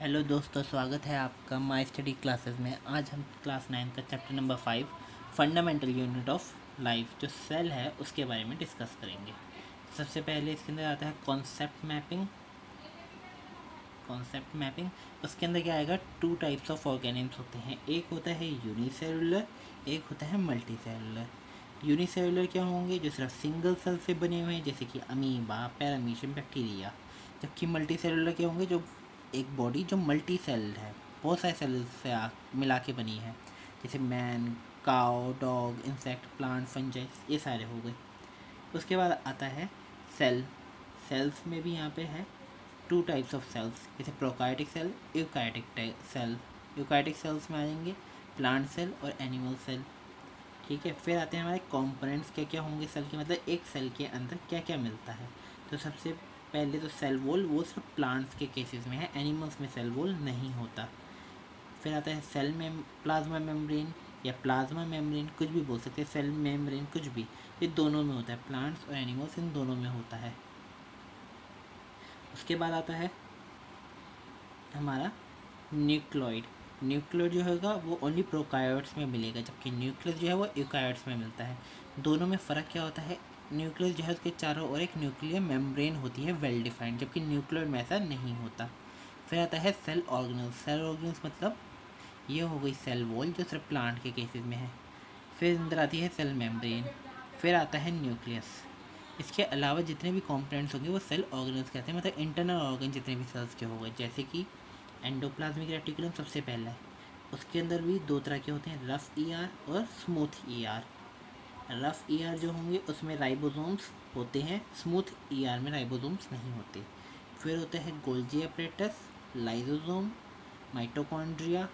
Hello दोस्तों, स्वागत है आपका माई स्टडी क्लासेस में। आज हम क्लास 9 का chapter number 5 fundamental unit of life जो सेल है उसके बारे में डिस्कस करेंगे। सबसे पहले इसके अंदर आता है कॉन्सेप्ट मैपिंग। उसके अंदर क्या आएगा, 2 टाइप्स ऑफ ऑर्गेनिम्स होते हैं। एक होता है यूनिसेलुलर, एक होता है मल्टीसेलुलर। यूनिसेलुलर क्या होंगे, जो सिर्फ सिंगल सेल से बने हुए हैं, जैसे कि अमीबा, पैरामीशियम, बैक्टीरिया। जबकि मल्टीसेलुलर क्या होंगे, जो एक बॉडी जो मल्टी सेल्ड है, बहुत सारे सेल्स से मिला के बनी है, जैसे man, cow, dog, insect, plant, fungi, ये सारे हो गए। उसके बाद आता है सेल्स में भी यहाँ पे है 2 टाइप्स ऑफ सेल्स, जैसे prokaryotic cell, eukaryotic cell. Eukaryotic cells में आ जाएंगे प्लांट सेल और एनिमल सेल। ठीक है, फिर आते हैं हमारे कंपोनेंट्स क्या क्या होंगे सेल के, मतलब एक सेल के अंदर क्या क्या मिलता है। तो सबसे पहले तो सेल वॉल, वो सिर्फ प्लांट्स के केसेस में है, एनिमल्स में सेल वॉल नहीं होता। फिर आता है सेल में प्लाज्मा मेम्ब्रेन या प्लाज्मा मेम्ब्रेन, कुछ भी बोल सकते हैं, सेल मेम्ब्रेन कुछ भी, ये दोनों में होता है, प्लांट्स और एनिमल्स इन दोनों में होता है। उसके बाद आता है हमारा न्यूक्लियोइड। न्यूक्लियोइड जो होगा वो ओनली प्रोकार्योट्स में मिलेगा, जबकि न्यूक्लियस जो है वो यूकार्योट्स में मिलता है। दोनों में फ़र्क क्या होता है, न्यूक्लियस जो है उसके चारों ओर एक न्यूक्लियर मेम्ब्रेन होती है वेल डिफाइंड, जबकि न्यूक्लियोइड में ऐसा नहीं होता। फिर आता है सेल ऑर्गेनल्स। सेल ऑर्गेनल्स मतलब ये हो गई सेल वॉल जो सिर्फ प्लांट के केसेस में है। फिर अंदर आती है सेल मेम्ब्रेन। फिर आता है न्यूक्लियस। इसके अलावा जितने भी कॉम्पोनेंट्स होंगे वो सेल ऑर्गेनल्स कहते हैं, मतलब इंटरनल ऑर्गन जितने भी सेल्स के हो गए, जैसे कि एंडोप्लाज्मिक रेटिकुलम सबसे पहला है। उसके अंदर भी 2 तरह के होते हैं, रफ ईआर और स्मूथ ईआर। रफ ईआर जो होंगे उसमें राइबोसोम्स होते हैं, स्मूथ ईआर में राइबोसोम्स नहीं होते। फिर होता है Golgi apparatus, lysosome, mitochondria,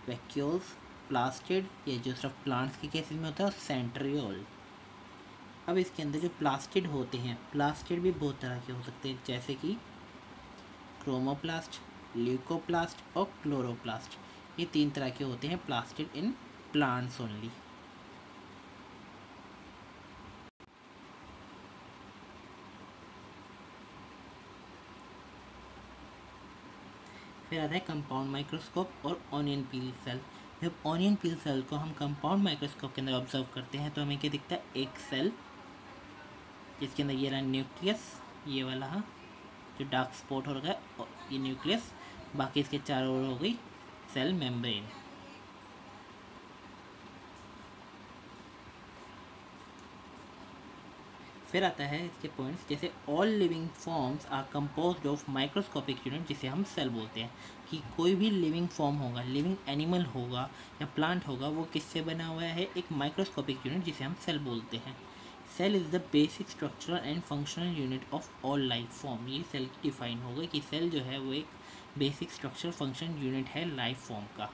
vacuoles, plastid, ये जो सिर्फ प्लांट्स के केसेस में होता है, सेंट्रियोल। अब इसके अंदर जो प्लास्टिड होते हैं, प्लास्टिड भी बहुत तरह के हो सकते हैं, जैसे कि क्रोमोप्लास्ट, ल्यूकोप्लास्ट और क्लोरोप्लास्ट। ये 3 तरह के होते हैं प्लास्टिड इन प्लांट्स ओनली। फिर आता है कंपाउंड माइक्रोस्कोप और ऑनियन पील सेल। जब ऑनियन पील सेल को हम कंपाउंड माइक्रोस्कोप के अंदर ऑब्जर्व करते हैं तो हमें क्या दिखता है, एक सेल जिसके अंदर ये रहा न्यूक्लियस, ये वाला जो डार्क स्पॉट हो रखा है, और ये न्यूक्लियस, बाकी इसके चारों ओर हो गई सेल मेम्ब्रेन। फिर आता है इसके पॉइंट्स, जैसे all living forms are composed of microscopic unit, जिसे हम सेल बोलते हैं। कि कोई भी लिविंग फॉर्म होगा, लिविंग एनिमल होगा या प्लांट होगा, वो किससे बना हुआ है, एक माइक्रोस्कोपिक यूनिट जिसे हम सेल बोलते हैं। Cell is the basic structural and functional unit of all life form. ये सेल की डिफाइन हो गई कि सेल जो है वो एक बेसिक स्ट्रक्चर फंक्शन यूनिट है लाइफ फॉर्म का।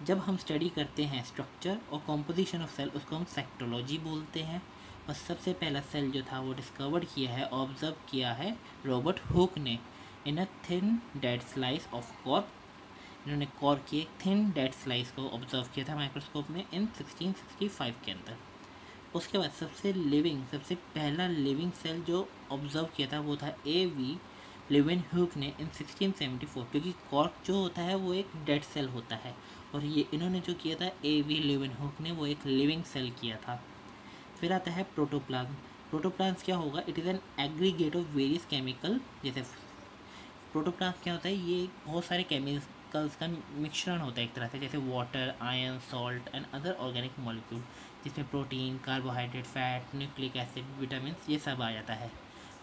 जब हम स्टडी करते हैं स्ट्रक्चर और कॉम्पोजिशन ऑफ सेल, उसको हम सेक्टोलॉजी बोलते हैं। और सबसे पहला सेल जो था वो डिस्कवर किया है, ऑब्जर्व किया है रॉबर्ट हुक ने, in a thin dead slice of cork. इन्होंने कॉर्क की एक थिन डेड स्लाइस को ऑब्जर्व किया था माइक्रोस्कोप में इन 1665 के अंदर। उसके बाद सबसे पहला लिविंग सेल जो ऑब्जर्व किया था वो था A.V. लेवेनहुक ने इन 1674, क्योंकि कॉर्क जो होता है वो एक डेड सेल होता है, और ये इन्होंने जो किया था A.V. लेवेनहुक ने वो एक लिविंग सेल किया था। फिर आता है प्रोटोप्लाज्म। प्रोटोप्लाज्म क्या होगा, it is an aggregate of various chemical. जैसे प्रोटोप्लाज्म क्या होता है, ये बहुत सारे केमिकल्स का मिश्रण होता है एक तरह से, जैसे water, iron, salt and other organic molecule, जिसमें protein, carbohydrate, fat, nucleic acid, vitamin, ये सब आ जाता है।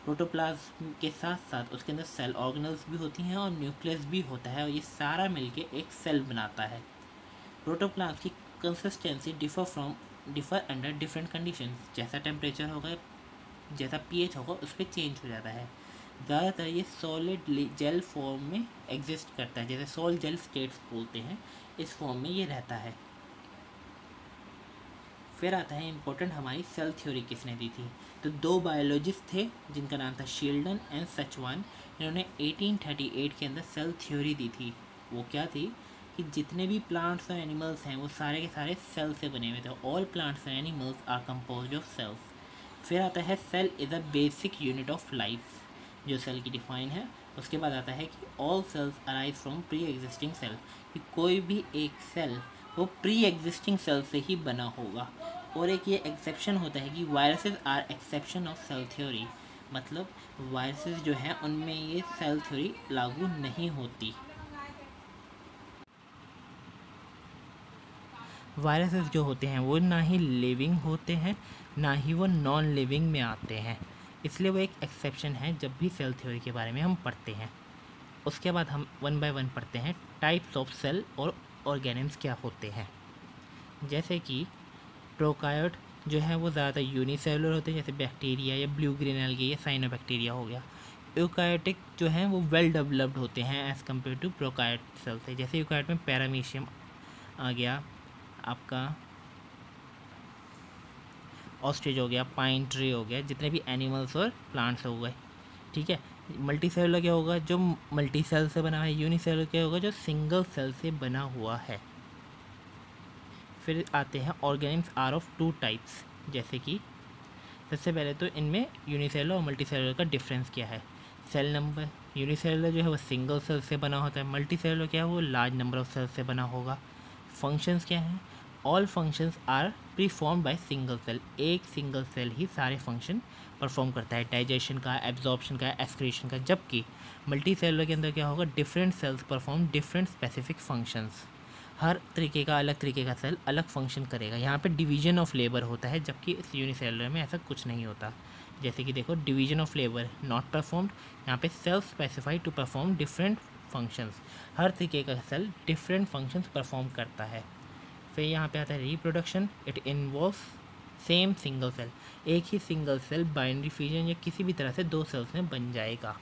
प्रोटोप्लाज्म के साथ साथ उसके अंदर सेल ऑर्गेनल्स भी होती हैं और न्यूक्लियस भी होता है, और ये सारा मिलके एक सेल बनाता है। प्रोटोप्लाज्म की consistency differ under different condition. जैसा टेम्परेचर होगा, जैसा pH होगा, उस पर चेंज हो जाता है। ज़्यादातर ये सॉलिड जेल फॉर्म में एग्जिस्ट करता है, जैसे सॉल जेल स्टेट्स बोलते हैं, इस फॉर्म में ये रहता है। फिर आता है इम्पोर्टेंट, हमारी सेल थ्योरी किसने दी थी। तो 2 बायोलॉजिस्ट थे जिनका नाम था शील्डन एंड सचवान। इन्होंने 1838 के अंदर सेल थ्योरी दी थी। वो क्या थी कि जितने भी प्लांट्स और एनिमल्स हैं वो सारे के सारे सेल से बने हुए थे। All plants and animals are composed of cells. फिर आता है cell is a basic unit of life, जो सेल की डिफाइन है, उसके बाद आता है कि all cells arise from pre existing cell, कि कोई भी एक सेल वो प्री एग्जिस्टिंग सेल से ही बना होगा। और एक ये एक्सेप्शन होता है कि viruses are exception of cell theory, मतलब वायरसेस जो हैं उनमें ये सेल थ्योरी लागू नहीं होती। वायरसेस जो होते हैं वो ना ही लिविंग होते हैं ना ही वो नॉन लिविंग में आते हैं, इसलिए वो एक एक्सेप्शन है जब भी सेल थ्योरी के बारे में हम पढ़ते हैं। उसके बाद हम वन बाय वन पढ़ते हैं टाइप्स ऑफ सेल और ऑर्गेनिम्स क्या होते हैं। जैसे कि प्रोकार्योट जो है वो ज़्यादा यूनिसेलुलर होते हैं, जैसे बैक्टीरिया या ब्लू ग्रीन एल्गी या साइनोबैक्टीरिया हो गया। यूकार्योटिक जो हैं वो वेल डेवलप्ड होते हैं as compare to prokaryote cell से, जैसे यूकार्योट में पैरामीशियम आ गया, आपका ऑस्ट्रिच हो गया, पाइन ट्री हो गया, जितने भी एनिमल्स और प्लांट्स हो गए, ठीक है। मल्टी सेलुलर क्या होगा, जो मल्टी सेल से बना है। यूनिसेलुलर क्या होगा, जो सिंगल सेल से बना हुआ है। फिर आते हैं organisms are of two types, जैसे कि सबसे पहले तो इनमें यूनिसेलुलर और मल्टी सेलुलर का डिफरेंस क्या है। सेल नंबर, यूनिसेलुलर जो है वो सिंगल सेल से बना होता है, मल्टी सेलुलर क्या है वो लार्ज नंबर ऑफ सेल से बना होगा। फंक्शंस क्या हैं, all functions are perform by single cell, एक सिंगल सेल ही सारे फंक्शन परफॉर्म करता है, डाइजेशन का, एब्जॉर्प्शन का, एक्सक्रीशन का। जबकि मल्टी सेलुलर के अंदर क्या होगा, different cells perform different specific functions, हर तरीके का अलग तरीके का सेल अलग फंक्शन करेगा। यहाँ पे डिवीजन ऑफ लेबर होता है, जबकि इस यूनिसेलुलर में ऐसा कुछ नहीं होता। जैसे कि देखो, division of labour not performed, यहाँ पे self specified to perform different functions, हर तरीके का सेल डिफरेंट फंक्शंस परफॉर्म करता है। फिर यहाँ पे आता है reproduction, it involves same single cell, एक ही सिंगल सेल बाइनरी फ्यूजन या किसी भी तरह से दो सेल्स में बन जाएगा।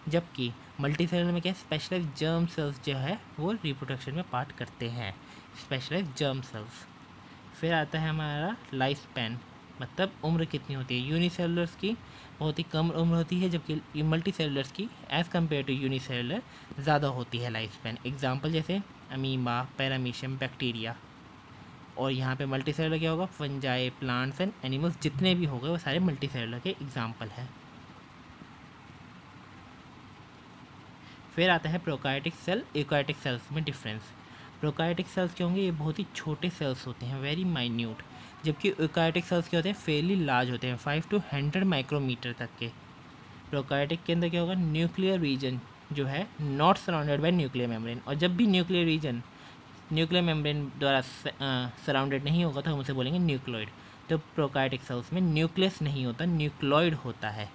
जबकि मल्टी सेलुलर में क्या है, स्पेशलाइज जर्म सेल्स जो है वो रिप्रोडक्शन में पार्ट करते हैं, स्पेशलाइज जर्म सेल्स। फिर आता है हमारा लाइफ स्पैन, मतलब उम्र कितनी होती है। यूनिसेलुलर्स की बहुत ही कम उम्र होती है, जबकि मल्टी सेलुलर्स की एज़ कम्पेयर टू यूनिसेलुलर ज़्यादा होती है लाइफ स्पैन। एग्जाम्पल जैसे अमीबा, पैरामीशियम, बैक्टीरिया। और यहाँ पे मल्टी सेलुलर क्या होगा, फंजाई, प्लांट्स एंड एनिमल्स जितने भी हो गए वो सारे मल्टी सेलुलर के एग्जाम्पल हैं। फिर आता है प्रोकार्योटिक सेल, यूकार्योटिक सेल्स में डिफरेंस। प्रोकार्योटिक सेल्स क्या होंगे, ये बहुत ही छोटे सेल्स होते हैं, वेरी माइन्यूट, जबकि यूकार्योटिक सेल्स क्या होते हैं, फेयरली लार्ज होते हैं, 5 to 100 माइक्रोमीटर तक के। प्रोकार्योटिक के अंदर क्या होगा, न्यूक्लियर रीजन जो है not surrounded by nuclear membrane, और जब भी न्यूक्लियर रीजन न्यूक्लियर मेम्ब्रेन द्वारा सराउंडेड नहीं होगा तो हम उसे बोलेंगे न्यूक्लियोइड। तो प्रोकार्योटिक सेल्स में न्यूक्लियस नहीं होता, न्यूक्लियोइड होता है।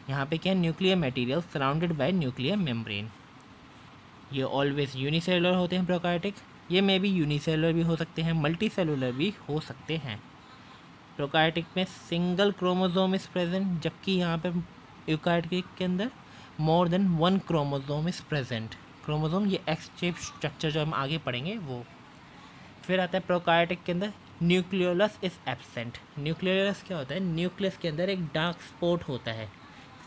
यहाँ पे क्या है, nuclear material surrounded by nuclear membrane. ये ऑलवेज यूनिसेलुलर होते हैं प्रोकार्योटिक, ये मे बी यूनिसेलुलर भी हो सकते हैं, मल्टी सेलुलर भी हो सकते हैं। प्रोकार्योटिक में सिंगल क्रोमोसोम इज प्रेजेंट, जबकि यहाँ पे यूकार्योटिक के अंदर more than 1 chromosome is present. Chromosome ये एक्स शेप स्ट्रक्चर जो हम आगे पढ़ेंगे वो। फिर आता है प्रोकार्योटिक के अंदर न्यूक्लियोलस इज एब्सेंट। न्यूक्लियोलस क्या होता है, न्यूक्लियस के अंदर एक डार्क स्पॉट होता है,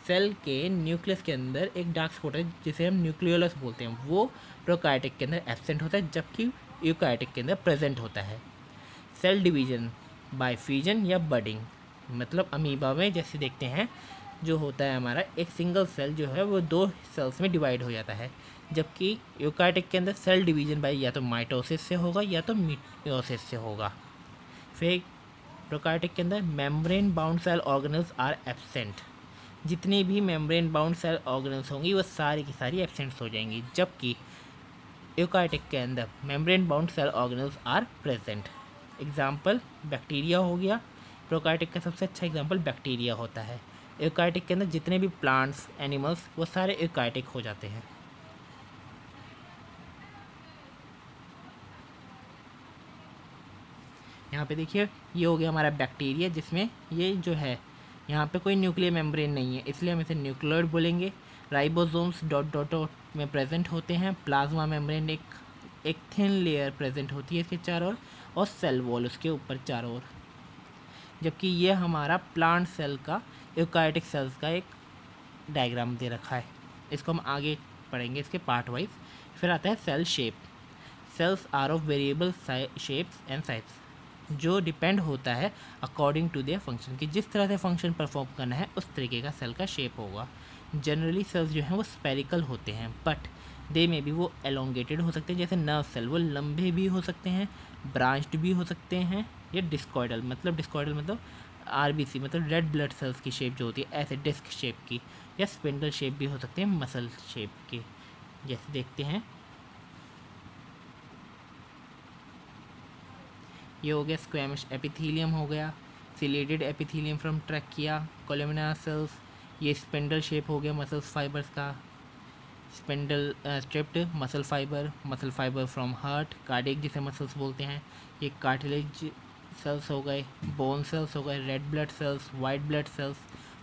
सेल के न्यूक्लियस के अंदर एक डार्क स्पॉट है जिसे हम न्यूक्लियोलस बोलते हैं, वो प्रोकार्योटिक के अंदर एब्सेंट होता है, जबकि यूकार्योटिक के अंदर प्रेजेंट होता है। सेल डिवीजन बाय फ्यूजन या बडिंग, मतलब अमीबा में जैसे देखते हैं जो होता है हमारा, एक सिंगल सेल जो है वो 2 सेल्स में डिवाइड हो जाता है, जबकि यूकार्योटिक के अंदर सेल डिवीजन बाय या तो माइटोसिस से होगा या तो मियोसिस से होगा। फिर प्रोकार्योटिक के अंदर membrane bound cell organelles are absent, जितनी भी मेम्ब्रेन बाउंड सेल ऑर्गेनल्स होंगी वो सारी की सारी एब्सेंट हो जाएंगी, जबकि यूकार्योटिक के अंदर membrane bound cell organelles are present. Example bacteria हो गया, प्रोकार्योटिक का सबसे अच्छा एग्जाम्पल बैक्टीरिया होता है। यूकार्योटिक के अंदर जितने भी प्लांट्स, एनिमल्स, वो सारे यूकार्योटिक हो जाते हैं। यहाँ पे देखिए, ये हो गया हमारा बैक्टीरिया, जिसमें ये जो है यहाँ पे कोई न्यूक्लियर मेम्ब्रेन नहीं है, इसलिए हम इसे न्यूक्लियोइड बोलेंगे। राइबोसोम्स डॉट डॉट डॉट में प्रेजेंट होते हैं, प्लाज्मा मेम्ब्रेन एक थिन लेयर प्रेजेंट होती है इसके चारों ओर, और सेल वॉल उसके ऊपर चारों ओर। जबकि ये हमारा प्लांट सेल का, यूकार्योटिक सेल्स का एक डायग्राम दे रखा है, इसको हम आगे पढ़ेंगे इसके पार्ट वाइज। फिर आता है cell shape. Cells are of variable shapes and size, जो डिपेंड होता है अकॉर्डिंग टू देयर फंक्शन, कि जिस तरह से फंक्शन परफॉर्म करना है उस तरीके का सेल का शेप होगा। जनरली सेल्स जो हैं वो स्पेरिकल होते हैं, बट दे में भी वो एलोंगेटेड हो सकते हैं, जैसे नर्व सेल वो लंबे भी हो सकते हैं, ब्रांच्ड भी हो सकते हैं, या डिस्कॉइडल मतलब आरबीसी मतलब रेड ब्लड सेल्स की शेप जो होती है ऐसे डिस्क शेप की, या स्पिंडल शेप भी हो सकते हैं, मसल शेप के। जैसे देखते हैं, ये हो गया स्क्वैमिश एपिथेलियम हो गया, ciliated epithelium from trachea, columnar cells, ये स्पिंडल शेप हो गया मसल फाइबर्स का, spindle striped muscle fibre from heart, cardiac जिसे मसल्स बोलते हैं, ये कार्टिलेज सेल्स हो गए, बोन सेल्स हो गए, red blood cells, white blood cells,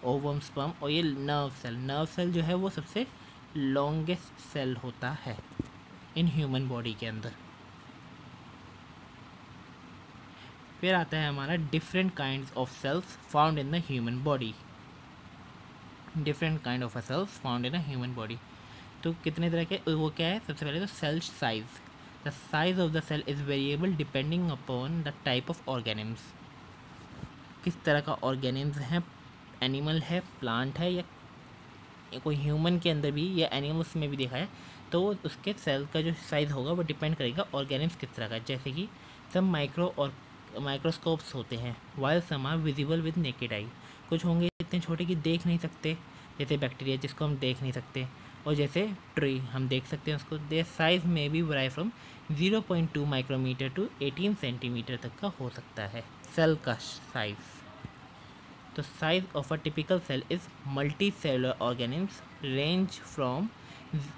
ovum sperm, और ये नर्व सेल जो है वो सबसे लॉन्गेस्ट सेल होता है इन ह्यूमन बॉडी के अंदर। फिर आता है हमारा different kinds of cells found in the human body. Different kind of cells found in a human body, तो कितने तरह के वो क्या है? सबसे पहले तो cell size. The size of the cell is variable depending upon the type of organisms, किस तरह का ऑर्गेनिम्स है, एनिमल है, प्लांट है, या कोई ह्यूमन के अंदर भी या एनिमल्स में भी देखा है, तो उसके सेल का जो साइज़ होगा वो डिपेंड करेगा ऑर्गेनिम्स किस तरह का। जैसे कि सब माइक्रोस्कोप्स होते हैं, while some are visible with naked eye, कुछ होंगे इतने छोटे कि देख नहीं सकते, जैसे बैक्टीरिया जिसको हम देख नहीं सकते, और जैसे ट्री हम देख सकते हैं उसको। देयर साइज में भी vary from 0.2 micrometre to 18 centimetre तक का हो सकता है सेल का साइज। तो size of a typical cell is multi cellular organisms range from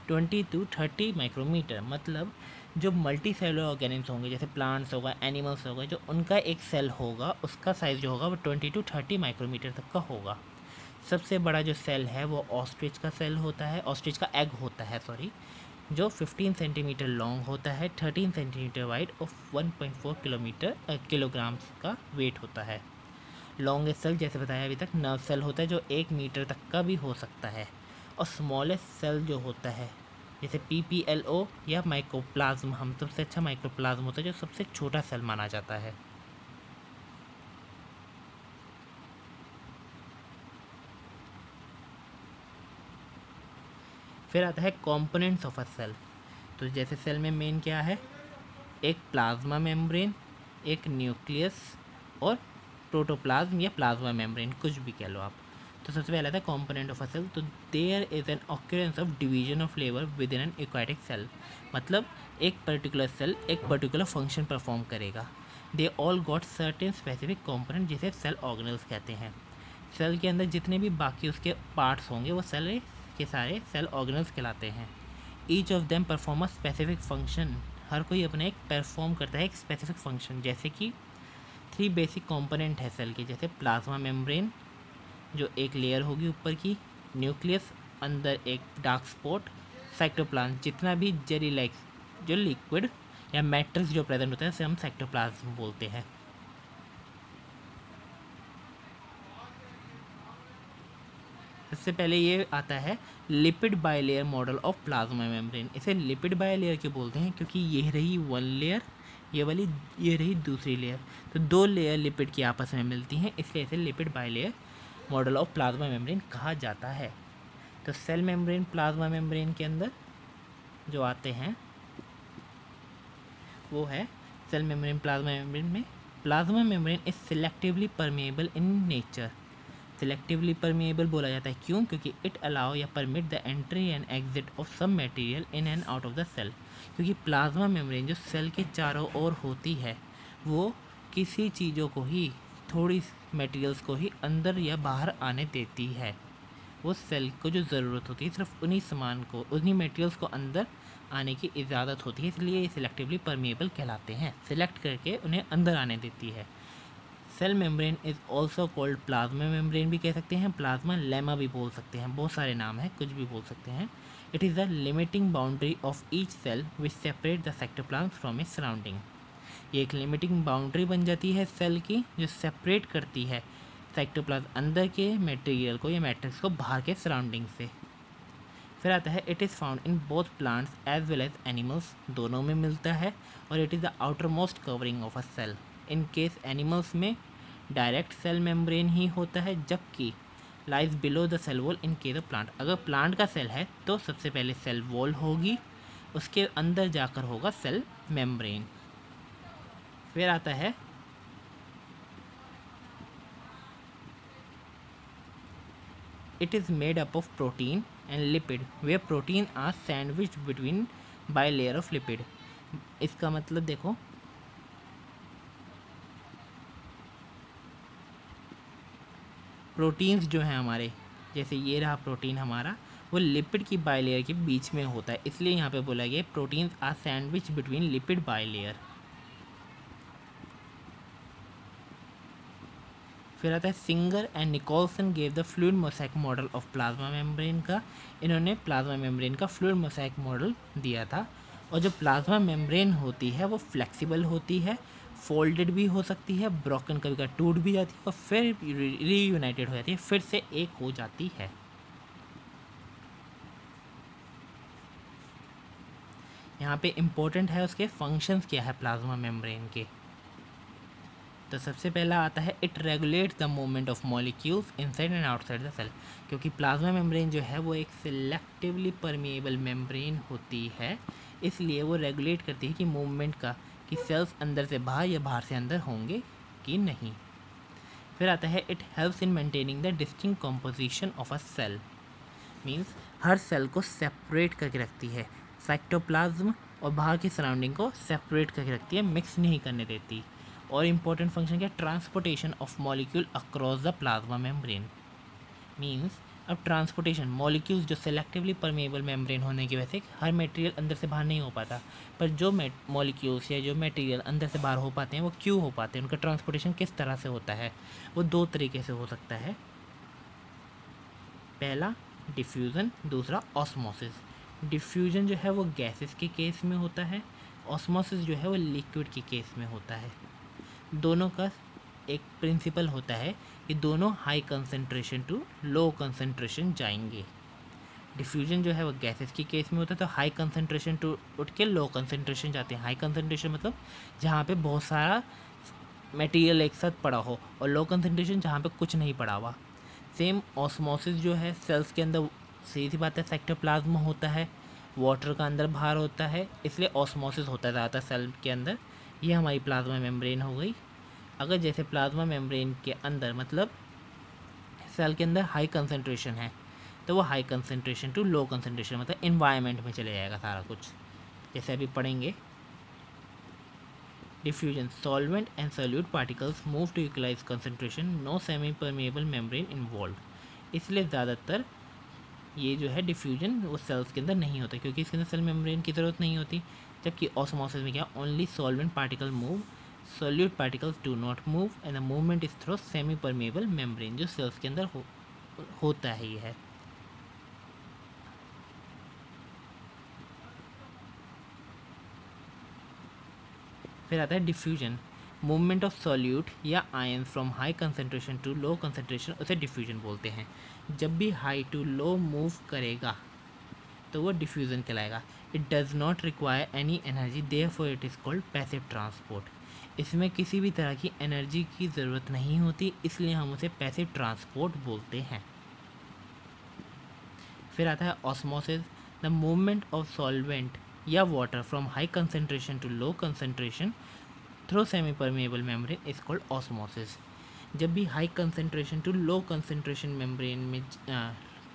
20 to 30 micrometre, मतलब जो मल्टी सेलुलर ऑर्गेनिम्स होंगे जैसे प्लांट्स होगा, एनिमल्स होगा, जो उनका एक सेल होगा उसका साइज़ जो होगा वो 20 to 30 माइक्रोमीटर तक का होगा। सबसे बड़ा जो सेल है वो ऑस्ट्रिच का सेल होता है, ऑस्ट्रिच का एग होता है सॉरी, जो 15 सेंटीमीटर लॉन्ग होता है, 13 सेंटीमीटर वाइड और 1.4 किलोग्राम्स का वेट होता है। लॉन्गेस्ट सेल जैसे बताया अभी तक नर्व सेल होता है जो 1 मीटर तक का भी हो सकता है, और स्मॉलेस्ट सेल जो होता है जैसे PPLO या माइक्रोप्लाज्म, हम सबसे अच्छा माइक्रोप्लाज्म होता है जो सबसे छोटा सेल माना जाता है। फिर आता है कंपोनेंट्स ऑफ अ सेल। तो जैसे सेल में मेन क्या है? एक प्लाज्मा मेम्ब्रेन, एक न्यूक्लियस और प्रोटोप्लाज्म या प्लाज्मा मेम्ब्रेन, कुछ भी कह लो आप। तो सबसे पहला था कंपोनेंट ऑफ अ सेल। तो there is an occurrence of division of labour within an eukaryotic cell, मतलब एक पर्टिकुलर सेल एक पर्टिकुलर फंक्शन परफॉर्म करेगा। They all got certain specific component जिसे सेल ऑर्गेनल्स कहते हैं। सेल के अंदर जितने भी बाकी उसके पार्ट्स होंगे वो सेल के सारे सेल ऑर्गेनल्स कहलाते हैं। Each of them perform a specific function, हर कोई अपना एक परफॉर्म करता है एक स्पेसिफिक फंक्शन। जैसे कि 3 बेसिक कंपोनेंट है सेल के, जैसे प्लाज्मा मेम्ब्रेन जो एक लेयर होगी ऊपर की, न्यूक्लियस अंदर एक डार्क स्पॉट, साइटोप्लाज्म जितना भी जेली लाइक जो लिक्विड या मैट्रिक्स जो प्रेजेंट होता है उसे हम साइटोप्लाज्म बोलते हैं। सबसे पहले ये आता है lipid bilayer model of plasma membrane. इसे लिपिड बायलेयर क्यों बोलते हैं? क्योंकि ये रही वन लेयर, ये रही दूसरी लेयर, तो 2 लेयर लिपिड की आपस में मिलती हैं, इसलिए इसे lipid bilayer model of plasma membrane कहा जाता है। तो सेल मेम्ब्रेन प्लाज्मा मेम्ब्रेन के अंदर जो आते हैं वो है सेल मेम्ब्रेन प्लाज्मा मेम्ब्रेन में। Plasma membrane is selectively permeable in nature. Selectively permeable बोला जाता है क्यों? क्योंकि इट अलाउ या permit the entry and exit of some material in and out of the cell. क्योंकि प्लाज्मा मेम्ब्रेन जो cell के चारों ओर होती है वो किसी चीज़ों को ही, थोड़ी मटेरियल्स को ही अंदर या बाहर आने देती है। वो सेल को जो ज़रूरत होती है सिर्फ उन्हीं सामान को, उन्हीं मटेरियल्स को अंदर आने की इजाज़त होती है, इसलिए ये सिलेक्टिवली परमेएबल कहलाते हैं। सिलेक्ट करके उन्हें अंदर आने देती है। Cell membrane is also called plasma membrane भी कह सकते हैं, प्लाज्मा लेमा भी बोल सकते हैं, बहुत सारे नाम हैं, कुछ भी बोल सकते हैं। It is the limiting boundary of each cell which separate the cytoplasm from its surrounding. ये एक लिमिटिंग बाउंड्री बन जाती है सेल की जो सेपरेट करती है साइटोप्लाज्म अंदर के मटेरियल को या मैट्रिक्स को बाहर के सराउंडिंग से। फिर आता है it is found in both plants as well as animals, दोनों में मिलता है, और it is the outer most covering of a cell. In case animals में डायरेक्ट सेल मेम्ब्रेन ही होता है, जबकि lies below the cell wall in case of plant. अगर प्लांट का सेल है तो सबसे पहले सेल वॉल होगी, उसके अंदर जाकर होगा सेल मेम्ब्रेन। फिर आता है it is made up of protein and lipid they protein are sandwich between bilayer of lipid. इसका मतलब देखो, प्रोटीन्स जो हैं हमारे, जैसे ये रहा प्रोटीन हमारा, वो लिपिड की बाय लेयर के बीच में होता है, इसलिए यहाँ पे बोला गया proteins are sandwich between lipid bilayer. फिर आता है Singer and Nicolson gave the fluid mosaic model of plasma membrane का। इन्होंने प्लाज्मा मेम्ब्रेन का फ्लूइड मोज़ेक मॉडल दिया था। और जो प्लाज्मा मेम्ब्रेन होती है वो फ्लेक्सिबल होती है, फोल्डेड भी हो सकती है, ब्रोकन कभी कभी टूट भी जाती है और फिर रीयूनाइटेड हो जाती है, फिर से एक हो जाती है। यहाँ पे इम्पोर्टेंट है उसके फंक्शंस क्या है प्लाज्मा मेम्ब्रेन के। तो सबसे पहला आता है it regulates the movement of molecules inside and outside the cell. क्योंकि प्लाज्मा मेम्ब्रेन जो है वो एक सिलेक्टिवली परमिएबल मेम्ब्रेन होती है, इसलिए वो रेगुलेट करती है कि मूवमेंट का, कि सेल्स अंदर से बाहर या बाहर से अंदर होंगे कि नहीं। फिर आता है it helps in maintaining the distinct composition of a cell. Means हर सेल को सेपरेट करके रखती है, साइटोप्लाज्म और बाहर की सराउंडिंग को सेपरेट करके रखती है, मिक्स नहीं करने देती। और इम्पोर्टेंट फंक्शन क्या, transportation of molecule across the plasma membrane. Means अब ट्रांसपोर्टेशन, मॉलिक्यूल्स जो सेलेक्टिवली परमेबल मेम्ब्रेन होने की वजह से हर मटेरियल अंदर से बाहर नहीं हो पाता, पर जो मॉलिक्यूल्स या जो मटेरियल अंदर से बाहर हो पाते हैं वो क्यों हो पाते हैं, उनका ट्रांसपोर्टेशन किस तरह से होता है, वो दो तरीके से हो सकता है। पहला डिफ्यूज़न, दूसरा ऑस्मोसिस। डिफ्यूजन जो है वो गैसेस के केस में होता है, ऑस्मोसिस जो है वो लिक्विड के केस में होता है। दोनों का एक प्रिंसिपल होता है कि दोनों high concentration to low concentration जाएंगे। डिफ्यूजन जो है वो गैसेस के केस में होता है, तो हाई कंसंट्रेशन टू उठ के लो कंसंट्रेशन जाते हैं। हाई कंसंट्रेशन मतलब जहाँ पे बहुत सारा मटेरियल एक साथ पड़ा हो, और लो कंसंट्रेशन जहाँ पे कुछ नहीं पड़ा हुआ। सेम ऑस्मोसिस जो है सेल्स के अंदर, सीधी सी बात है, साइटोप्लाज्म होता है, वाटर का अंदर बाहर होता है, इसलिए ऑस्मोसिस होता है ज़्यादातर सेल के अंदर। ये हमारी प्लाज्मा मेम्ब्रेन हो गई। अगर जैसे प्लाज्मा मेम्ब्रेन के अंदर मतलब सेल के अंदर हाई कंसंट्रेशन है, तो वो high concentration to low concentration मतलब इन्वायरमेंट में चले जाएगा सारा कुछ, जैसे अभी पढ़ेंगे। Diffusion, solvent and solute particles move to equalise concentration, no semi permeable membrane involve. इसलिए ज़्यादातर ये जो है डिफ्यूजन वो सेल्स के अंदर नहीं होता, क्योंकि इसके अंदर सेल मेम्ब्रेन की ज़रूरत नहीं होती। जबकि ऑस्मोसिस में क्या, only solvent particle move, solute particles do not move and the movement is through semi permeable membrane, जो सेल्स के अंदर होता है। ये है फिर आता है डिफ्यूजन, मूवमेंट ऑफ सॉल्यूट या ion from high concentration to low concentration, उसे डिफ्यूजन बोलते हैं। जब भी हाई टू लो मूव करेगा तो वो डिफ्यूज़न कहलाएगा। It does not require any energy, therefore it is called passive transport. इसमें किसी भी तरह की एनर्जी की ज़रूरत नहीं होती, इसलिए हम उसे पैसिव ट्रांसपोर्ट बोलते हैं। फिर आता है osmosis, the movement of solvent या water from high concentration to low concentration through semi permeable membrane is called osmosis. जब भी high concentration to low concentration membrane में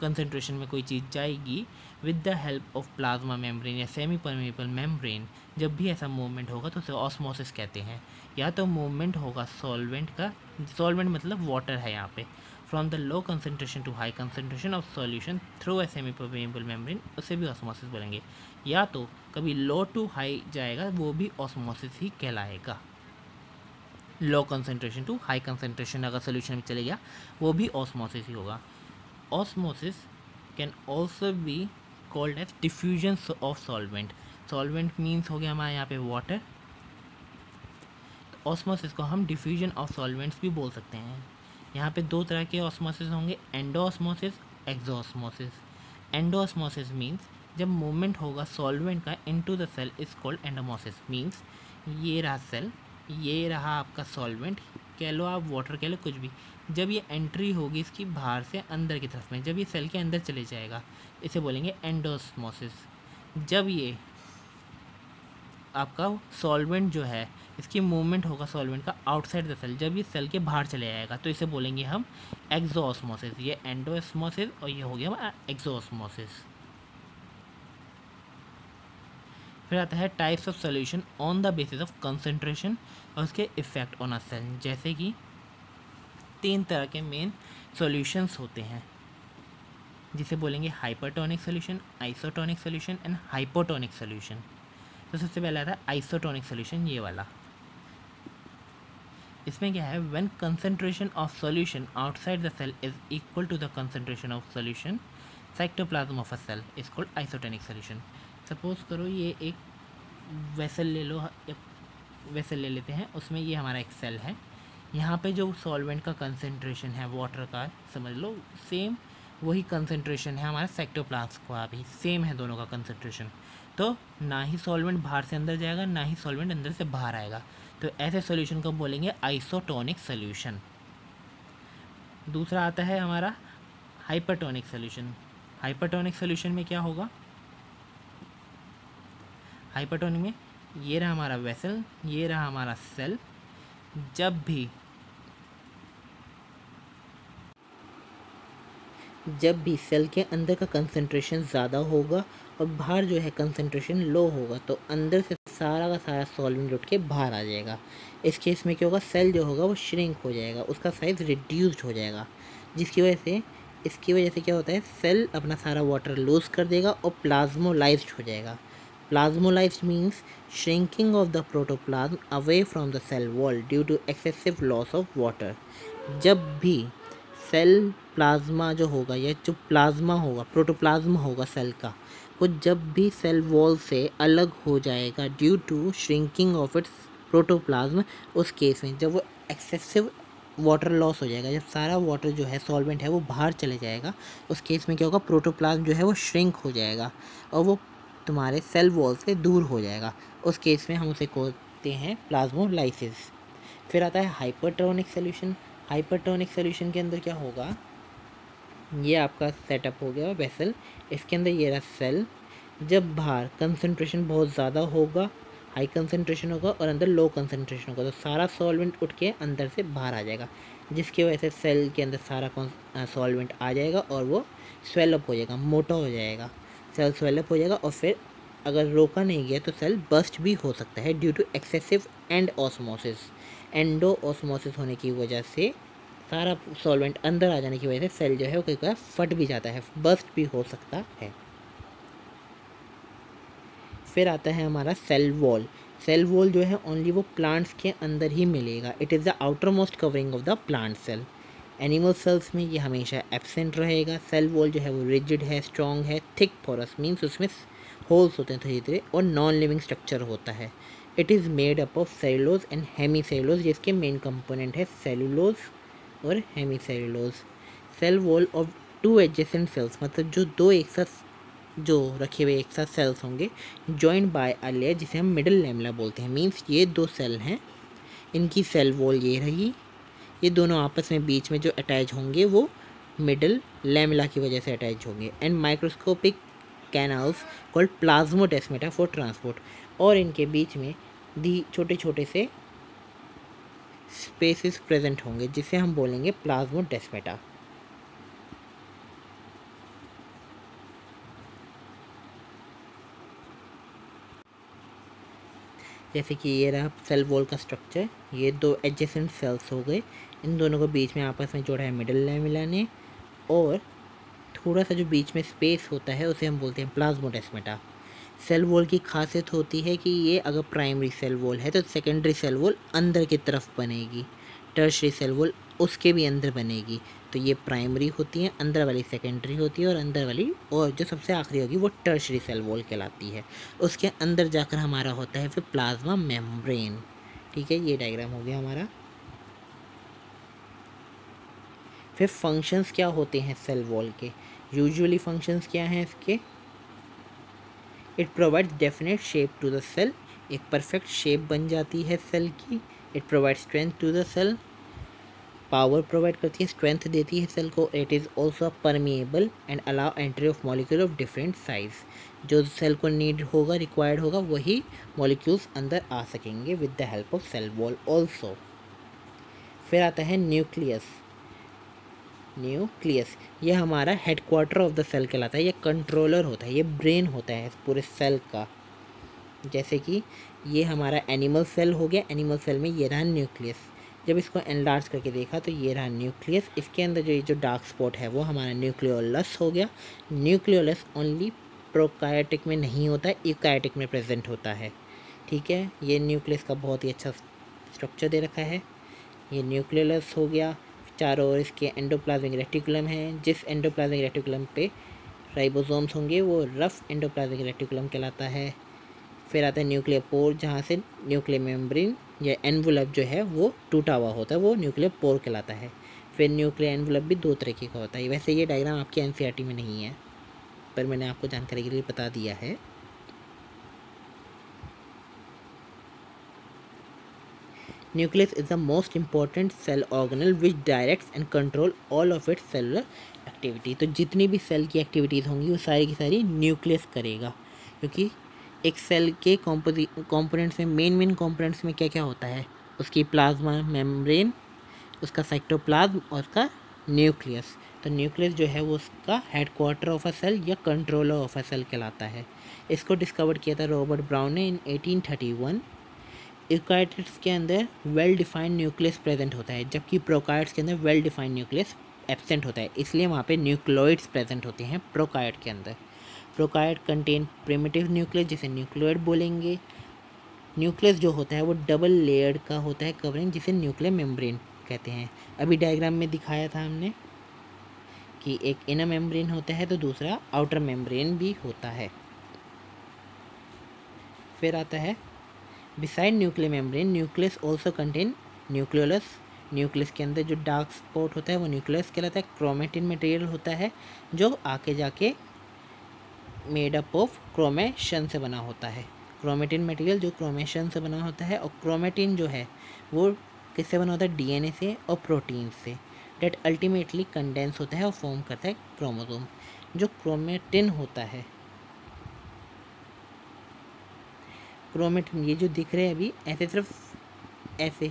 कंसंट्रेशन में कोई चीज़ जाएगी with the help of plasma membrane या semi permeable membrane, जब भी ऐसा मूवमेंट होगा तो उसे ऑस्मोसिस कहते हैं। या तो मूवमेंट होगा सॉल्वेंट का, सॉल्वेंट मतलब वाटर है यहाँ पे, from the low concentration to high concentration of solution through a semi permeable membrane, उसे भी ऑस्मोसिस बोलेंगे। या तो कभी लो टू हाई जाएगा, वो भी ऑस्मोसिस ही कहलाएगा। Low concentration to high concentration अगर सोल्यूशन में चले गया, वो भी ऑस्मोसिस ही होगा। Osmosis can also be called as diffusion of solvent. Solvent means हो गया हमारे यहाँ पे water। तो ऑस्मोसिस को हम डिफ्यूजन ऑफ सॉल्वेंट्स भी बोल सकते हैं। यहाँ पे दो तरह के ऑस्मोसिस होंगे, एंडोऑस्मोसिस, एक्सोऑस्मोसिस। एंडोऑस्मोसिस मीन्स जब मूवमेंट होगा सॉल्वेंट का into the cell is called endosmosis. Means ये रहा सेल, ये रहा आपका सॉल्वेंट, कह लो आप, वाटर कह लो, कुछ भी, जब ये एंट्री होगी इसकी बाहर से अंदर की तरफ में, जब ये सेल के अंदर चले जाएगा, इसे बोलेंगे एंडोस्मोसिस। जब ये आपका सॉल्वेंट जो है, इसकी मूवमेंट होगा सॉल्वेंट का आउटसाइड द सेल, जब ये सेल के बाहर चले जाएगा, तो इसे बोलेंगे हम एक्सोस्मोसिस। ये एंडोस्मोसिस और ये हो गया हमारा एक्सोस्मोसिस। फिर आता है types of solution on the basis of concentration और उसके इफेक्ट ऑन अ सेल। जैसे कि 3 तरह के मेन सॉल्यूशंस होते हैं, जिसे बोलेंगे hypertonic solution, isotonic solution and hypotonic solution. तो सबसे पहला आता है आइसोटोनिक सॉल्यूशन, ये वाला। इसमें क्या है, when concentration of solution outside the cell is equal to the concentration of solution cytoplasm of a cell is called isotonic solution. Suppose करो ये एक वेसल ले लो, एक वेसल ले लेते हैं, उसमें ये हमारा एक सेल है। यहाँ पे जो सॉल्वेंट का कंसंट्रेशन है वाटर का, समझ लो सेम वही कंसंट्रेशन है हमारा साइटोप्लाज्म का भी, सेम है दोनों का कंसंट्रेशन। तो ना ही सॉल्वेंट बाहर से अंदर जाएगा, ना ही सॉल्वेंट अंदर से बाहर आएगा। तो ऐसे सॉल्यूशन को बोलेंगे आइसोटोनिक सॉल्यूशन। दूसरा आता है हमारा हाइपरटोनिक सॉल्यूशन। हाइपरटोनिक सॉल्यूशन में क्या होगा, हाइपरटोनिक में ये रहा हमारा वेसल, ये रहा हमारा सेल। जब भी सेल के अंदर का कंसंट्रेशन ज़्यादा होगा और बाहर जो है कंसंट्रेशन लो होगा, तो अंदर से सारा का सारा सॉल्वेंट उठ के बाहर आ जाएगा। इस केस में क्या होगा, सेल जो होगा वो श्रिंक हो जाएगा, उसका साइज़ रिड्यूस्ड हो जाएगा, इसकी वजह से क्या होता है, सेल अपना सारा वाटर लूज़ कर देगा और प्लाज्मोलाइज्ड हो जाएगा। Plasmolized means shrinking of the protoplasm away from the cell wall due to excessive loss of water। जब भी सेल प्लाज्मा जो होगा या जो प्लाज्मा होगा, प्रोटोप्लाज्म होगा सेल का, वो जब भी सेल वॉल से अलग हो जाएगा due to shrinking of its protoplasm, उस केस में जब वो एक्सेसिव वाटर लॉस हो जाएगा, जब सारा वाटर जो है सॉल्वेंट है वो बाहर चले जाएगा, उस केस में क्या होगा, प्रोटोप्लाज्म जो है वो श्रिंक हो जाएगा और वो तुम्हारे सेल वॉल से दूर हो जाएगा। उस केस में हम उसे कहते हैं प्लाज्मोलाइसिस। फिर आता है हाइपरटोनिक सॉल्यूशन। हाइपरटोनिक सॉल्यूशन के अंदर क्या होगा, ये आपका सेटअप हो गया वेसल, इसके अंदर ये रहा सेल। जब बाहर कंसंट्रेशन बहुत ज़्यादा होगा, हाई कंसंट्रेशन होगा और अंदर लो कंसंट्रेशन होगा, तो सारा सॉल्वेंट उठ के अंदर से बाहर आ जाएगा, जिसकी वजह से सेल के अंदर सारा सॉल्वेंट आ जाएगा और वो स्वेलअप हो जाएगा, मोटा हो जाएगा, सेल स्वेलअप हो जाएगा। और फिर अगर रोका नहीं गया तो सेल बस्ट भी हो सकता है due to excessive and osmosis. Endo osmosis होने की वजह से सारा सॉल्वेंट अंदर आ जाने की वजह से सेल जो है वो कई बार फट भी जाता है, बस्ट भी हो सकता है। फिर आता है हमारा सेल वॉल। सेल वॉल जो है ओनली वो प्लांट्स के अंदर ही मिलेगा। It is the outer most covering of the plant cell. Animal cells में ये हमेशा एब्सेंट रहेगा। सेल वॉल जो है वो रिजिड है, स्ट्रॉन्ग है, थिक पोरस मीन्स उसमें होल्स होते हैं धीरे धीरे, और नॉन लिविंग स्ट्रक्चर होता है। It is made up of cellulose and hemi cellulose, जिसके मेन कंपोनेंट है सेलुलोज और hemi cellulose. Cell wall of 2 adjacent cells, मतलब जो 2 एक साथ जो रखे हुए एक साथ सेल्स होंगे, जॉइंड बाय अ लेयर, जिसे हम मिडल लैमेला बोलते हैं। मीन्स ये 2 सेल हैं, इनकी सेल वॉल ये रही, ये दोनों आपस में बीच में जो अटैच होंगे वो मिडल लैमेला की वजह से अटैच होंगे। And microscopic canals called plasmodesmata for transport, और इनके बीच में छोटे छोटे से स्पेसेस प्रेजेंट होंगे, जिसे हम बोलेंगे प्लाज्मोडेस्मेटा। जैसे कि ये रहा सेल वॉल का स्ट्रक्चर, ये 2 एडजेसेंट सेल्स हो गए, इन दोनों को बीच में आपस में जोड़ा है मिडल लैमेला ने, और थोड़ा सा जो बीच में स्पेस होता है उसे हम बोलते हैं प्लाज्मोडेस्मेटा। सेल वॉल की खासियत होती है कि ये अगर प्राइमरी सेल वॉल है तो सेकेंडरी सेल वॉल अंदर की तरफ बनेगी, टर्शरी सेल वॉल उसके भी अंदर बनेगी। तो ये प्राइमरी होती है, अंदर वाली सेकेंडरी होती है, और अंदर वाली और जो सबसे आखिरी होगी वो टर्शरी सेल वॉल कहलाती है। उसके अंदर जाकर हमारा होता है फिर प्लाज्मा मेम्ब्रेन। ठीक है, ये डायग्राम हो गया हमारा। फिर फंक्शंस क्या होते हैं सेल वॉल के, यूजुअली फंक्शंस क्या हैं इसके, it provides definite shape to the cell, एक परफेक्ट शेप बन जाती है सेल की। It provides strength to the cell, power provide करती है, स्ट्रेंथ देती है सेल को। It is also permeable and allow entry of molecule of different size. जो सेल को नीड होगा, रिक्वायर्ड होगा, वही मॉलिक्यूल्स अंदर आ सकेंगे with the help of cell wall also. फिर आता है न्यूक्लियस। न्यूक्लियस ये हमारा हेडक्वार्टर ऑफ द सेल कहलाता है, ये कंट्रोलर होता है, ये ब्रेन होता है पूरे सेल का। जैसे कि ये हमारा एनिमल सेल हो गया, एनिमल सेल में ये रहा न्यूक्लियस। जब इसको एनलार्ज करके देखा तो ये रहा न्यूक्लियस। इसके अंदर जो ये जो डार्क स्पॉट है वो हमारा न्यूक्लियोलस हो गया। न्यूक्लियोलस ओनली प्रोकार्योटिक में नहीं होता है, यूकार्योटिक में प्रेजेंट होता है। ठीक है, ये न्यूक्लियस का बहुत ही अच्छा स्ट्रक्चर दे रखा है। ये न्यूक्लियोलस हो गया। चारों ओर इसके एंडोप्लाज्मिक रेटिकुलम है, जिस एंडोप्लाज्मिक रेटिकुलम पे राइबोसोम्स होंगे वो रफ एंडोप्लाज्मिक रेटिकुलम कहलाता है। फिर आता है न्यूक्लियर पोर, जहाँ से न्यूक्लियर मेम्ब्रेन या एनवलप जो है वो टूटा हुआ होता है, वो न्यूक्लियर पोर कहलाता है। फिर न्यूक्लियर एनवलप भी दो तरीके का होता है। वैसे ये डायग्राम आपके एनसीईआरटी में नहीं है, पर मैंने आपको जानकारी के लिए बता दिया है। Nucleus is the most important cell organelle which directs and control all of its cellular activity. तो जितनी भी सेल की एक्टिविटीज़ होंगी वो सारी की सारी न्यूक्लियस करेगा, क्योंकि एक सेल के कंपोनेंट्स में मेन कंपोनेंट्स में क्या क्या होता है, उसकी प्लाज्मा मेम्ब्रेन, उसका साइटोप्लाज्म और उसका न्यूक्लियस। तो न्यूक्लियस जो है वो उसका हेडक्वार्टर ऑफ अ सेल या कंट्रोलर ऑफ अ सेल कहलाता है। इसको डिस्कवर किया था रॉबर्ट ब्राउन ने इन 1831। यूकार्योट्स के अंदर वेल डिफाइंड न्यूक्लियस प्रेजेंट होता है, जबकि प्रोकार्योट्स के अंदर वेल डिफाइंड न्यूक्लियस एब्सेंट होता है, इसलिए वहाँ पे न्यूक्लियोइड्स प्रेजेंट होते हैं प्रोकार्योट के अंदर। प्रोकार्योट कंटेन प्रिमिटिव न्यूक्लियस, जिसे न्यूक्लियोइड बोलेंगे। न्यूक्लियस जो होता है वो डबल लेयर्ड का होता है कवरिंग, जिसे न्यूक्लियर मेम्ब्रेन कहते हैं। अभी डायग्राम में दिखाया था हमने कि एक इनर मेम्ब्रेन होता है तो दूसरा आउटर मेम्ब्रेन भी होता है। फिर आता है beside nuclear membrane nucleus also contain nucleolus. Nucleus के अंदर जो डार्क स्पॉट होता है वो न्यूक्लियस कहलाता है। क्रोमेटिन मटेरियल होता है जो आके जाके मेड अप ऑफ क्रोमेशन से बना होता है। क्रोमेटिन मटेरियल जो क्रोमेशन से बना होता है, और क्रोमेटिन जो है वो किससे बना होता है, डीएनए से और प्रोटीन से, डेट अल्टीमेटली कंडेंस होता है और फॉर्म करता है क्रोमोसोम। जो क्रोमेटिन होता है, क्रोमेटिन ये जो दिख रहे हैं अभी ऐसे सिर्फ ऐसे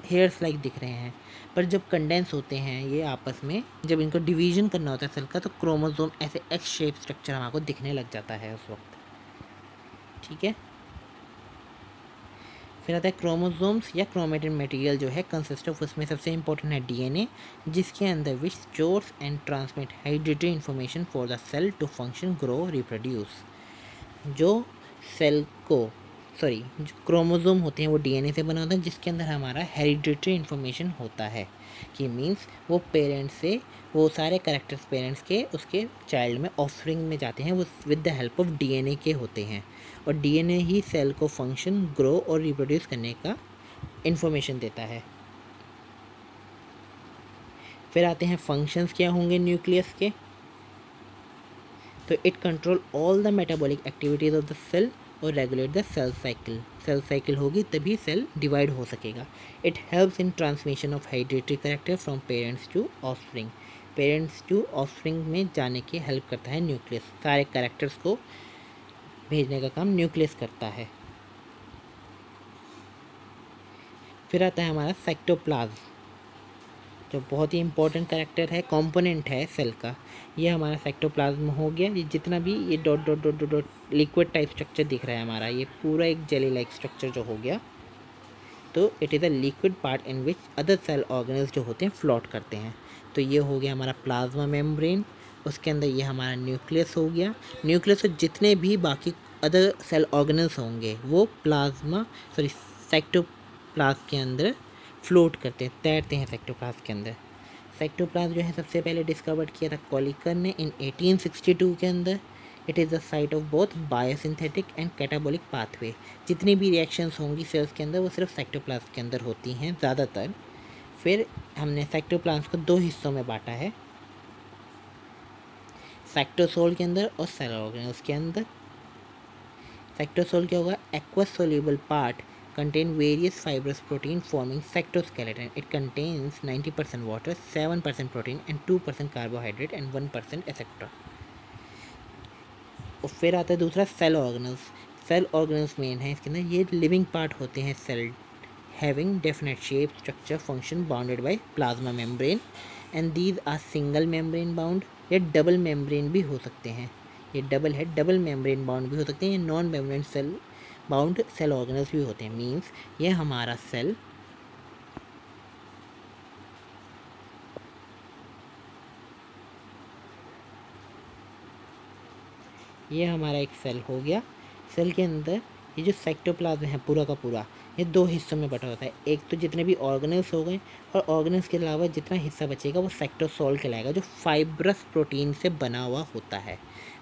हेयर्स लाइक दिख रहे हैं, पर जब कंडेंस होते हैं ये आपस में, जब इनको डिवीजन करना होता है सेल का, तो क्रोमोसोम ऐसे एक्स शेप स्ट्रक्चर हमको दिखने लग जाता है उस वक्त। ठीक है, फिर आता है क्रोमोसोम्स या क्रोमेटिन मटेरियल जो है कंसिस्ट ऑफ, उसमें सबसे इंपॉर्टेंट है डीएनए, जिसके अंदर which stores and transmit hydrated information for the cell to function, grow, reproduce. जो सेल को जो क्रोमोसोम होते हैं वो डीएनए से बना होता है, जिसके अंदर हमारा हेरिडिटरी इन्फॉर्मेशन होता है, कि मींस वो पेरेंट्स से वो सारे कैरेक्टर्स पेरेंट्स के उसके चाइल्ड में ऑफस्प्रिंग में जाते हैं, वो with the help of DNA के होते हैं, और डीएनए ही सेल को फंक्शन, ग्रो और रिप्रोड्यूस करने का इन्फॉर्मेशन देता है। फिर आते हैं फंक्शंस क्या होंगे न्यूक्लियस के। तो it control all the metabolic activities of the cell और regulate the cell cycle. Cell cycle होगी तभी सेल डिवाइड हो सकेगा। It helps in transmission of hereditary character from parents to offspring. Parents to offspring में जाने की help करता है न्यूक्लियस, सारे कैरेक्टर्स को भेजने का काम न्यूक्लियस करता है। फिर आता है हमारा साइटोप्लाज्म, जो बहुत ही इंपॉर्टेंट कैरेक्टर है, कंपोनेंट है सेल का। ये हमारा साइटोप्लाज्म हो गया। ये जितना भी ये dot dot dot dot liquid type structure दिख रहा है हमारा, ये पूरा एक जेली लाइक स्ट्रक्चर जो हो गया, तो it is a liquid part in which other cell organelles जो होते हैं फ्लोट करते हैं। तो ये हो गया हमारा प्लाज्मा मेम्ब्रेन, उसके अंदर ये हमारा न्यूक्लियस हो गया। न्यूक्लियस और जितने भी बाकी अदर सेल ऑर्गेनल्स होंगे वो साइटोप्लाज्म के अंदर फ्लोट करते हैं, तैरते हैं साइटोप्लाज्म के अंदर। साइटोप्लाज्म जो है सबसे पहले डिस्कवर किया था कॉलिकर ने इन 1862 के अंदर। It is the site of both biosynthetic and catabolic pathway. जितनी भी रिएक्शंस होंगी सेल्स के अंदर वो सिर्फ साइटोप्लाज्म के अंदर होती हैं ज़्यादातर। फिर हमने साइटोप्लाज्म को दो हिस्सों में बांटा है, साइटोसोल के अंदर और सेल ऑर्गेनल्स के अंदर। साइटोसोल क्या होगा, aqueous soluble part contain various fibrous protein forming cytoskeleton. It contains 90% water, 7% protein and 2% carbohydrate and 1% etc. और फिर आता है दूसरा cell organelles. Cell organelles main है इसके अंदर. ये लिविंग पार्ट होते हैं cell, having definite shape, structure, function, bounded by plasma membrane and these are single membrane bound या डबल मेम्ब्रेन भी हो सकते हैं. ये डबल है, डबल मेम्ब्रेन बाउंड भी हो सकते हैं. ये non membrane cell bound cell organelles भी होते हैं. मीन्स ये हमारा सेल ये हमारा एक सेल हो गया. सेल के अंदर ये जो साइटोप्लाज्म है पूरा का पूरा, ये दो हिस्सों में बटा होता है. एक तो जितने भी ऑर्गेनल्स हो गए, और ऑर्गेनल्स के अलावा जितना हिस्सा बचेगा वो साइटोसोल कहलाएगा, जो फाइब्रस प्रोटीन से बना हुआ होता है.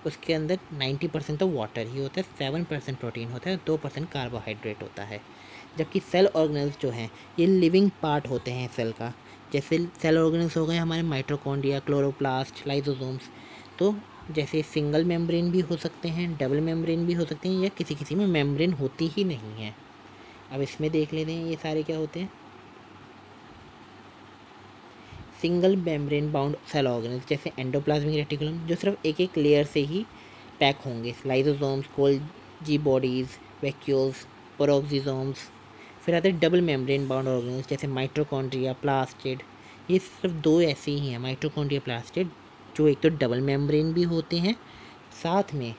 उसके अंदर 90% तो वाटर ही होता है, 7% प्रोटीन होता है, 2% कार्बोहाइड्रेट होता है. जबकि सेल ऑर्गेनल्स जो हैं ये लिविंग पार्ट होते हैं सेल का. जैसे सेल ऑर्गेनल्स हो गए हमारे माइटोकॉन्ड्रिया, क्लोरोप्लास्ट, लाइसोसोम्स. तो जैसे सिंगल मेम्ब्रेन भी हो सकते हैं, डबल मेम्ब्रेन भी हो सकते हैं, या किसी किसी में मेम्ब्रेन होती ही नहीं है. अब इसमें देख लेते हैं ये सारे क्या होते हैं. Single membrane bound cell organelles जैसे एंडोप्लाज्मिक रेटिकुलम, जो सिर्फ एक एक लेयर से ही पैक होंगे. Lysosomes, Golgi bodies, vacuoles, peroxisomes. फिर आते हैं डबल मेम्ब्रेन बाउंड ऑर्गेनल्स जैसे माइटोकॉन्ड्रिया, प्लास्टिड. ये सिर्फ दो ऐसे ही हैं, माइटोकॉन्ड्रिया, प्लास्टिड, जो एक तो डबल मेम्ब्रेन भी होते हैं, साथ में